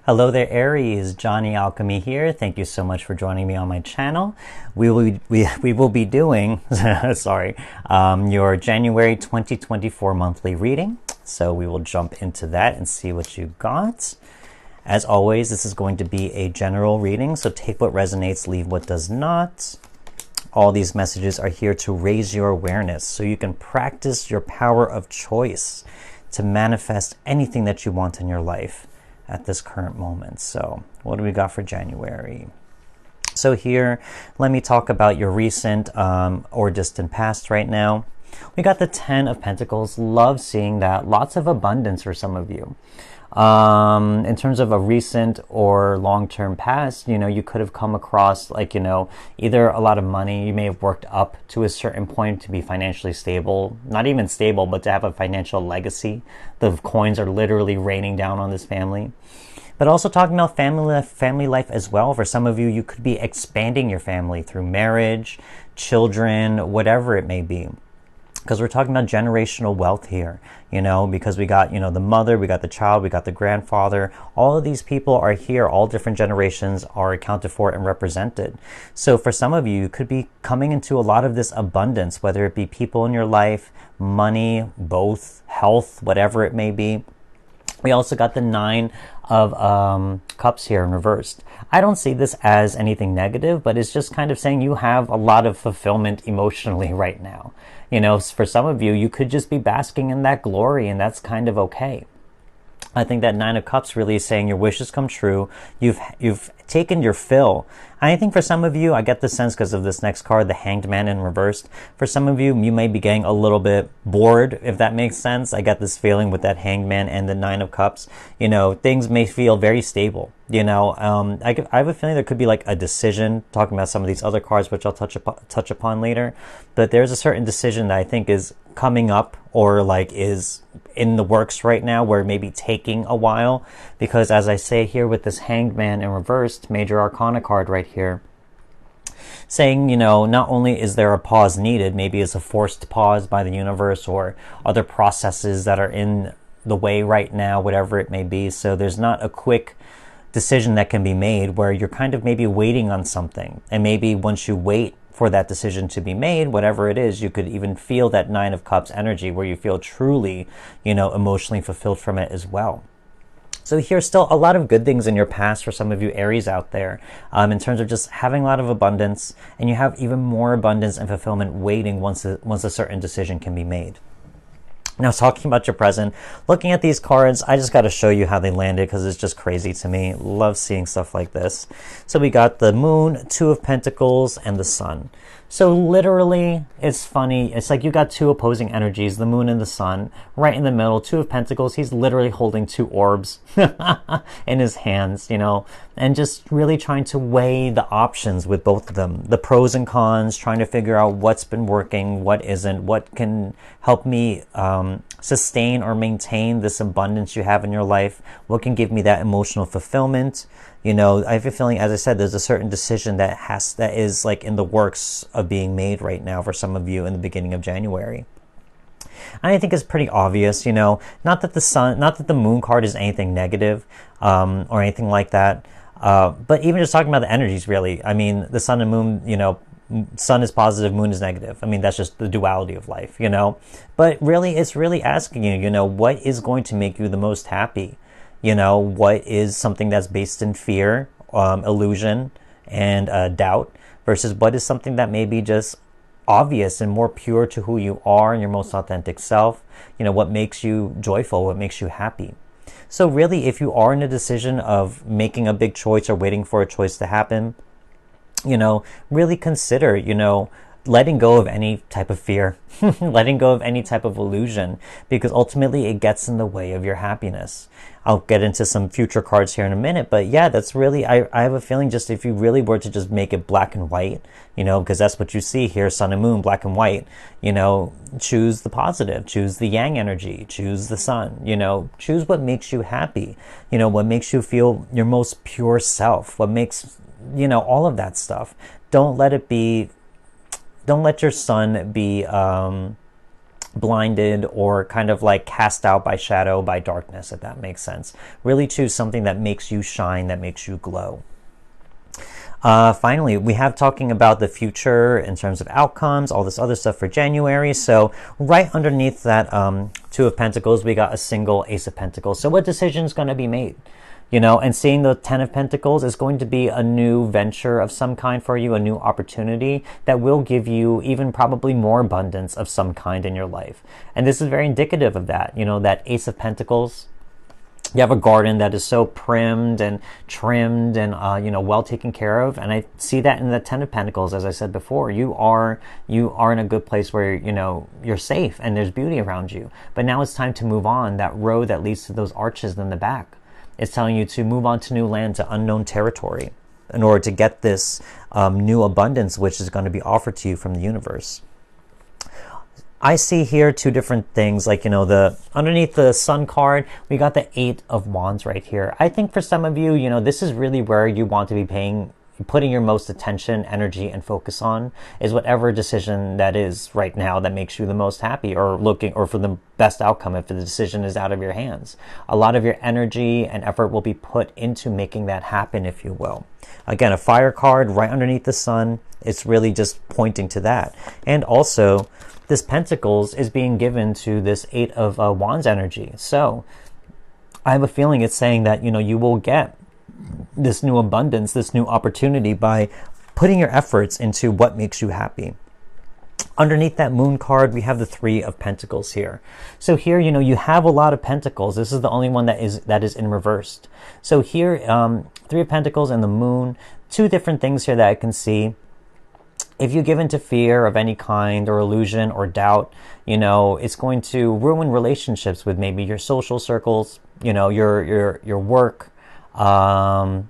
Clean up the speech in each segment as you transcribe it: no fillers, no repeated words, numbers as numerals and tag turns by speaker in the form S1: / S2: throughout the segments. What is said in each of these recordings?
S1: Hello there, Aries. Johnny Alchemy here. Thank you so much for joining me on my channel. We will be doing your January 2024 monthly reading. So we will jump into that and see what you got. As always, this is going to be a general reading, so take what resonates, leave what does not. All these messages are here to raise your awareness so you can practice your power of choice to manifest anything that you want in your life at this current moment. So what do we got for January? So here, let me talk about your recent or distant past right now. We got the 10 of Pentacles. Love seeing that. Lots of abundance for some of you. In terms of a recent or long-term past, you could have come across either a lot of money. You may have worked up to a certain point to be financially stable, not even stable, but to have a financial legacy. The coins are literally raining down on this family. But also talking about family life as well. For some of you, you could be expanding your family through marriage, children, whatever it may be. Because we're talking about generational wealth here, because we got, the mother, we got the child, we got the grandfather. All of these people are here. All different generations are accounted for and represented. So for some of you, you could be coming into a lot of this abundance, whether it be people in your life, money, both, health, whatever it may be. We also got the 9 of Cups here in reversed. I don't see this as anything negative, but it's just kind of saying you have a lot of fulfillment emotionally right now. For some of you, you could just be basking in that glory, and that's kind of okay. I think that 9 of Cups really is saying your wishes come true. You've taken your fill. I think for some of you, I get the sense because of this next card, the Hanged Man in reversed. For some of you, you may be getting a little bit bored, if that makes sense. I get this feeling with that Hanged Man and the 9 of Cups. Things may feel very stable. I have a feeling there could be like a decision, talking about some of these other cards, which I'll touch upon later. But there's a certain decision that I think is coming up or is in the works right now, where it may be taking a while. Because as I say here with this Hanged Man in reversed, Major Arcana card right here, saying, not only is there a pause needed, maybe it's a forced pause by the universe or other processes that are in the way right now, whatever it may be. So there's not a quick decision that can be made, where you're kind of maybe waiting on something. And maybe once you wait for that decision to be made, whatever it is, you could even feel that 9 of Cups energy where you feel truly, emotionally fulfilled from it as well. So here's still a lot of good things in your past for some of you Aries out there, in terms of just having a lot of abundance, and you have even more abundance and fulfillment waiting once a certain decision can be made. Now, talking about your present, looking at these cards, I just got to show you how they landed because it's just crazy to me. Love seeing stuff like this. So we got the Moon, 2 of Pentacles, and the Sun. So literally, it's funny. It's like you got 2 opposing energies, the Moon and the Sun, right in the middle. 2 of Pentacles, he's literally holding 2 orbs in his hands, and just really trying to weigh the options with both of them. The pros and cons, trying to figure out what's been working, what isn't, what can help me sustain or maintain this abundance you have in your life, what can give me that emotional fulfillment. I have a feeling, as I said, there's a certain decision that is in the works of being made right now for some of you in the beginning of January. And I think it's pretty obvious, not that the Moon card is anything negative, or anything like that. But even just talking about the energies, really, I mean, the Sun and Moon, Sun is positive, Moon is negative. I mean, that's just the duality of life, But really, it's really asking you, what is going to make you the most happy? What is something that's based in fear, illusion, and doubt, versus what is something that may be just obvious and more pure to who you are and your most authentic self. What makes you joyful, what makes you happy. So really, if you are in a decision of making a big choice or waiting for a choice to happen, really consider, letting go of any type of fear, letting go of any type of illusion, because ultimately it gets in the way of your happiness. I'll get into some future cards here in a minute, but yeah, that's really, I have a feeling, just if you really were to just make it black and white, because that's what you see here, Sun and Moon, black and white, choose the positive, choose the Yang energy, choose the Sun, choose what makes you happy, what makes you feel your most pure self, what makes, all of that stuff. Don't let your sun be blinded or kind of like cast out by shadow, by darkness, if that makes sense. Really choose something that makes you shine, that makes you glow. Finally, we have talking about the future in terms of outcomes, all this other stuff for January. So right underneath that Two of Pentacles, we got a single Ace of Pentacles. So what decision is going to be made? You know, and seeing the Ten of Pentacles is going to be a new venture of some kind for you, a new opportunity that will give you even probably more abundance of some kind in your life. And this is very indicative of that. You know, that Ace of Pentacles, you have a garden that is so primmed and trimmed and, you know, well taken care of. And I see that in the Ten of Pentacles, as I said before. You are in a good place where, you know, you're safe and there's beauty around you. But now it's time to move on. That road that leads to those arches in the back, it's telling you to move on to new land, to unknown territory, in order to get this new abundance, which is going to be offered to you from the universe. I see here two different things, like, you know, underneath the Sun card, we got the Eight of Wands right here. I think for some of you, you know, this is really where you want to be putting your most attention, energy, and focus on, is whatever decision that is right now that makes you the most happy, or for the best outcome if the decision is out of your hands. A lot of your energy and effort will be put into making that happen, if you will. Again, a Fire card right underneath the Sun. It's really just pointing to that. And also, this Pentacles is being given to this Eight of Wands energy. So I have a feeling it's saying that, you know, you will get this new abundance, this new opportunity by putting your efforts into what makes you happy. Underneath that Moon card, we have the Three of Pentacles here. So here, you know, you have a lot of Pentacles. This is the only one that is in reversed. So here, Three of Pentacles and the Moon, two different things here that I can see. If you give into fear of any kind, or illusion, or doubt, you know, it's going to ruin relationships with maybe your social circles, you know, your work, anyone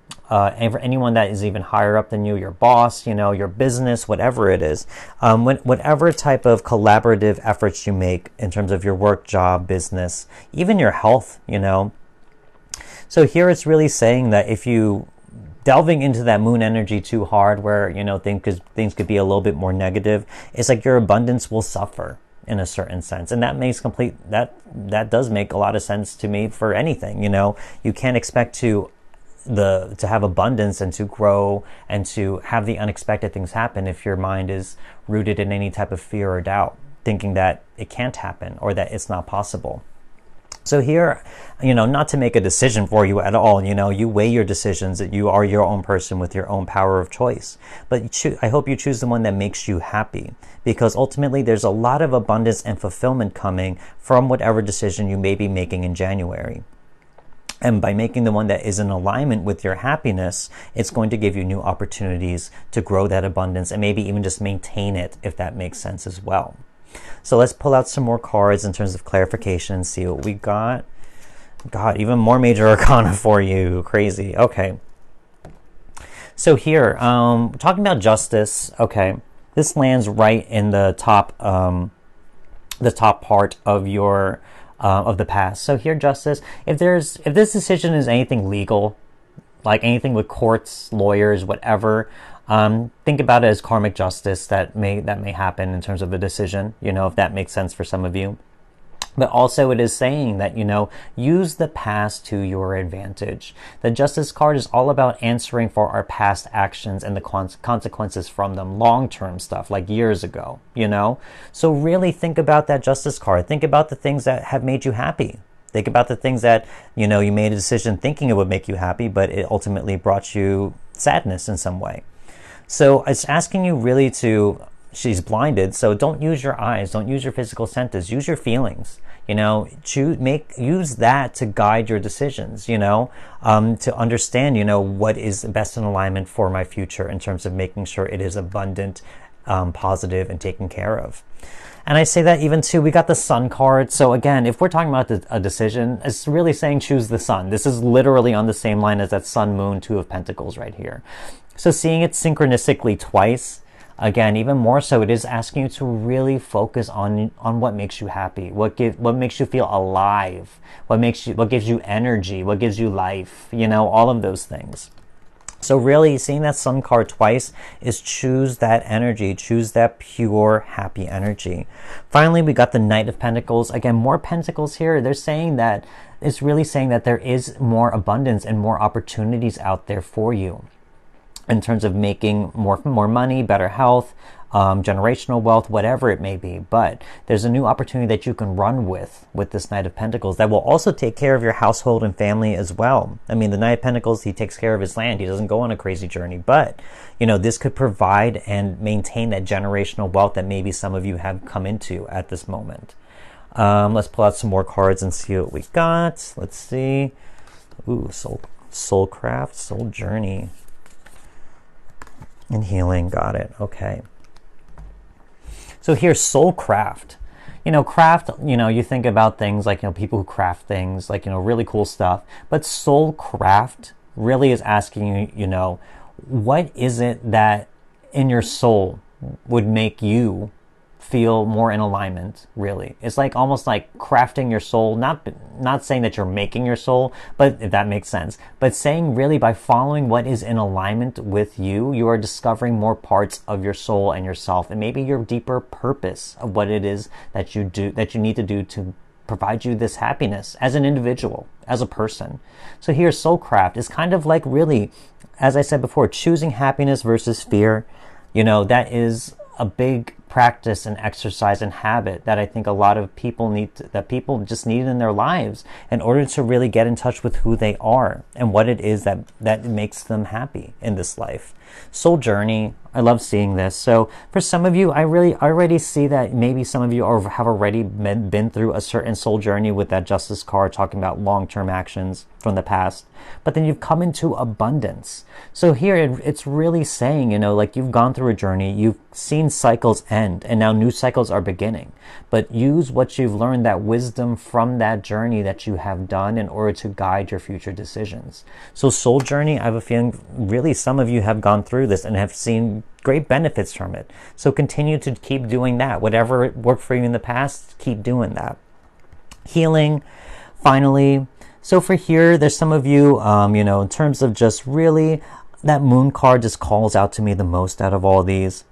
S1: that is even higher up than you, your boss, you know, your business, whatever it is, whatever type of collaborative efforts you make in terms of your work, job, business, even your health, you know. So here it's really saying that if you delving into that Moon energy too hard, where, you know, things could be a little bit more negative, it's like your abundance will suffer in a certain sense. And that makes that does make a lot of sense to me for anything. You know, you can't expect to have abundance and to grow and to have the unexpected things happen if your mind is rooted in any type of fear or doubt, thinking that it can't happen or that it's not possible. So here, you know, not to make a decision for you at all, you know, you weigh your decisions, that you are your own person with your own power of choice. But I hope you choose the one that makes you happy, because ultimately there's a lot of abundance and fulfillment coming from whatever decision you may be making in January. And by making the one that is in alignment with your happiness, it's going to give you new opportunities to grow that abundance and maybe even just maintain it, if that makes sense as well. So let's pull out some more cards in terms of clarification and see what we got. God, even more major arcana for you. Crazy. Okay. So here, talking about justice. Okay. This lands right in the top part of your of the past. So here, justice, if this decision is anything legal, like anything with courts, lawyers, whatever, think about it as karmic justice that may happen in terms of a decision, you know, if that makes sense for some of you. But also it is saying that, you know, use the past to your advantage. The Justice card is all about answering for our past actions and the consequences from them, long-term stuff like years ago, you know. So really think about that Justice card. Think about the things that have made you happy. Think about the things that, you know, you made a decision thinking it would make you happy, but it ultimately brought you sadness in some way. So it's asking you really to, she's blinded, so don't use your eyes, don't use your physical senses, use your feelings, you know, use that to guide your decisions, you know, to understand, you know, what is best in alignment for my future in terms of making sure it is abundant, positive, and taken care of. And I say that even too, we got the Sun card. So again, if we're talking about a decision, it's really saying choose the Sun. This is literally on the same line as that Sun, Moon, Two of Pentacles right here. So seeing it synchronistically twice, again, even more so, it is asking you to really focus on what makes you happy, what makes you feel alive, what gives you energy, what gives you life, you know, all of those things. So really, seeing that sun card twice is choose that energy, choose that pure, happy energy. Finally, we got the Knight of Pentacles. Again, more pentacles here. They're saying that, it's really saying that there is more abundance and more opportunities out there for you in terms of making more money, better health, generational wealth, whatever it may be. But there's a new opportunity that you can run with this Knight of Pentacles that will also take care of your household and family as well. I mean, the Knight of Pentacles, he takes care of his land. He doesn't go on a crazy journey. But, you know, this could provide and maintain that generational wealth that maybe some of you have come into at this moment. Let's pull out some more cards and see what we got. Let's see. Ooh, Soulcraft, Soul Journey. And healing, got it. Okay. So here's soul craft. You know, craft, you know, you think about things like, you know, people who craft things, like, you know, really cool stuff. But soul craft really is asking you, you know, what is it that in your soul would make you feel more in alignment, really? It's like almost like crafting your soul, not saying that you're making your soul, but if that makes sense, but saying really by following what is in alignment with you, you are discovering more parts of your soul and yourself, and maybe your deeper purpose of what it is that you do, that you need to do to provide you this happiness as an individual, as a person. So here, soulcraft is kind of like really, as I said before, choosing happiness versus fear. You know, that is a big practice and exercise and habit that I think a lot of people that people just need in their lives in order to really get in touch with who they are and what it is that makes them happy in this life. Soul journey, I love seeing this. So for some of you, I already see that maybe some of you have already been through a certain soul journey with that Justice card talking about long-term actions from the past, but then you've come into abundance. So here it's really saying, you know, like you've gone through a journey, you've seen cycles end, and now new cycles are beginning. But use what you've learned, that wisdom from that journey that you have done, in order to guide your future decisions. So soul journey, I have a feeling really some of you have gone through this and have seen great benefits from it. So continue to keep doing that. Whatever worked for you in the past, keep doing that. Healing, finally. So for here, there's some of you, you know, in terms of just really, that moon card just calls out to me the most out of all these.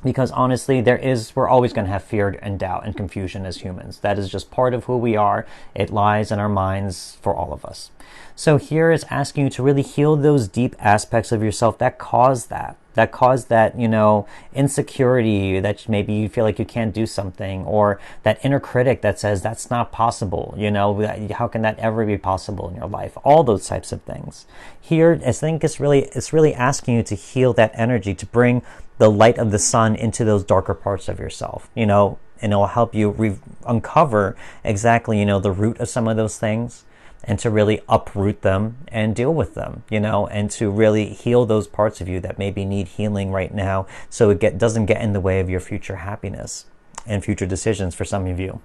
S1: Because honestly, we're always going to have fear and doubt and confusion as humans. That is just part of who we are. It lies in our minds for all of us. So here is asking you to really heal those deep aspects of yourself that cause that. That cause that, you know, insecurity, that maybe you feel like you can't do something, or that inner critic that says that's not possible, you know, how can that ever be possible in your life? All those types of things. Here, I think it's really asking you to heal that energy, to bring the light of the sun into those darker parts of yourself, you know, and it will help you uncover exactly, you know, the root of some of those things, and to really uproot them and deal with them, you know, and to really heal those parts of you that maybe need healing right now, so it doesn't get in the way of your future happiness and future decisions for some of you.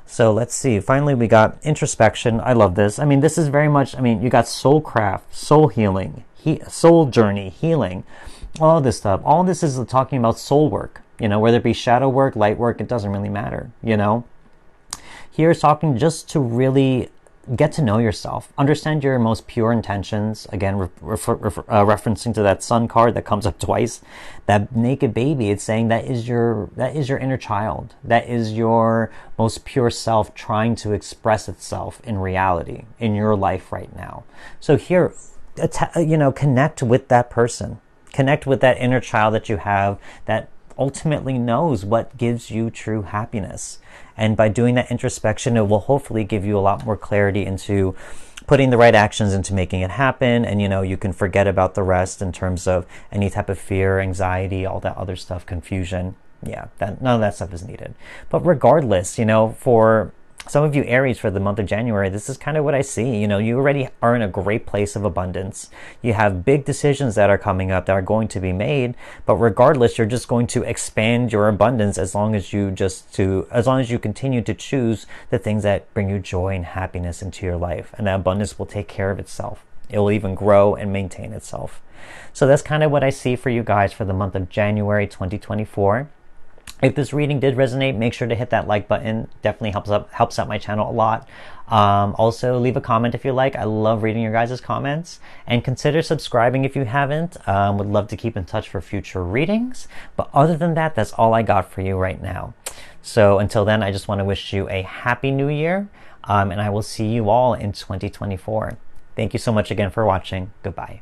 S1: So let's see. Finally, we got introspection. I love this. I mean, this is very much, I mean, you got soulcraft, soul healing, soul journey, healing, all this stuff. All this is talking about soul work, you know, whether it be shadow work, light work, it doesn't really matter, you know. Here it's talking just to really get to know yourself, understand your most pure intentions. Again, referencing to that sun card that comes up twice, that naked baby. It's saying that is your inner child. That is your most pure self trying to express itself in reality in your life right now. So here, you know, connect with that person, connect with that inner child that you have that ultimately knows what gives you true happiness. And by doing that introspection, it will hopefully give you a lot more clarity into putting the right actions into making it happen. And, you know, you can forget about the rest in terms of any type of fear, anxiety, all that other stuff, confusion. Yeah, none of that stuff is needed. But regardless, you know, for some of you Aries, for the month of January, this is kind of what I see. You know, you already are in a great place of abundance. You have big decisions that are coming up that are going to be made, but regardless, you're just going to expand your abundance as long as you continue to choose the things that bring you joy and happiness into your life, and that abundance will take care of itself. It will even grow and maintain itself. So that's kind of what I see for you guys for the month of January 2024. If this reading did resonate, make sure to hit that like button. Definitely helps out my channel a lot. Also, leave a comment if you like. I love reading your guys' comments. And consider subscribing if you haven't. Would love to keep in touch for future readings. But other than that, that's all I got for you right now. So until then, I just want to wish you a happy new year. And I will see you all in 2024. Thank you so much again for watching. Goodbye.